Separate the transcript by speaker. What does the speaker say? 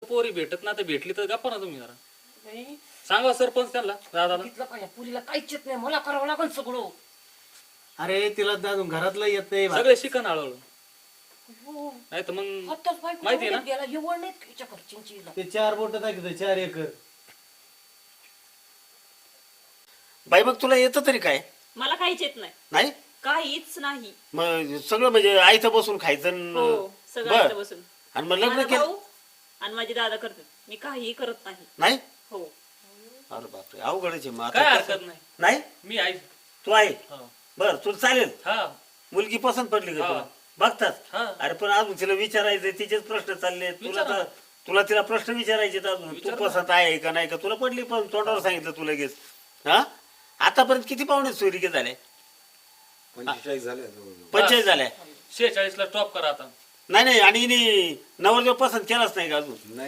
Speaker 1: पोरी भेटत ना तर भेटली तर गप्पा ना तुम्ही जरा
Speaker 2: नाही,
Speaker 1: सांगा सरपंच त्यांना दादाला.
Speaker 2: तिथलं काय पुरीला काहीच येत नाही, मला करावं लागेल सगळं.
Speaker 3: अरे तिला अजून घरातलं येत नाही
Speaker 1: सगळे शिकन हळूहळू.
Speaker 2: हो.
Speaker 1: नाही तर मग
Speaker 2: आत्ताच बायको
Speaker 1: माहिती आहे ना?
Speaker 2: गेला, एवढ नाहीत तिच्या घरच्यांची हिला.
Speaker 3: ते 4 बोट दाखवत 4 एकर.
Speaker 4: बाई मग तुला येतं तरी काय
Speaker 5: मला काहीच येत नाही,
Speaker 4: नाही
Speaker 5: काहीच नाही.
Speaker 4: मग सगळं म्हणजे आईचं बसून खायचं
Speaker 5: हो सगळं
Speaker 4: बर
Speaker 5: इथं बसून.
Speaker 4: आणि मग लग्न
Speaker 5: माझा
Speaker 4: केलं
Speaker 5: भाऊ आणि माझे दादा करतात, मी काहीही करत नाही.
Speaker 4: नाही
Speaker 5: हो
Speaker 4: अरे बापरे अवघडच आहे मग आता
Speaker 1: काय
Speaker 4: कसं?
Speaker 1: हरकत नाही.
Speaker 4: नाही
Speaker 1: मी आई.
Speaker 4: तू आहे
Speaker 1: हा.
Speaker 4: बर तुला चालेल
Speaker 1: हा
Speaker 4: मुलगी पसंत पडली का
Speaker 1: हा.
Speaker 4: तुला बघतात
Speaker 1: हा.
Speaker 4: अरे पण अजून तिला विचारायचं तिचेच प्रश्न चालले तुला
Speaker 1: विचारा.
Speaker 4: तर तुला तिला प्रश्न विचारायचे अजून तू
Speaker 1: विचार ना.
Speaker 4: पसंत आहे का नाही का तुला पडली पण तोंडावर सांगितलं तू लगेच हा आतापर्यंत किती पाहुणे सोयरिके झाले
Speaker 6: 45 झाले जवळजवळ.
Speaker 4: 45 झाल्या
Speaker 1: 46 ला टॉप करा आता.
Speaker 4: नाही नाही आणि हिने नवरदेव पसंत केलाच नाही का अजून
Speaker 6: नाही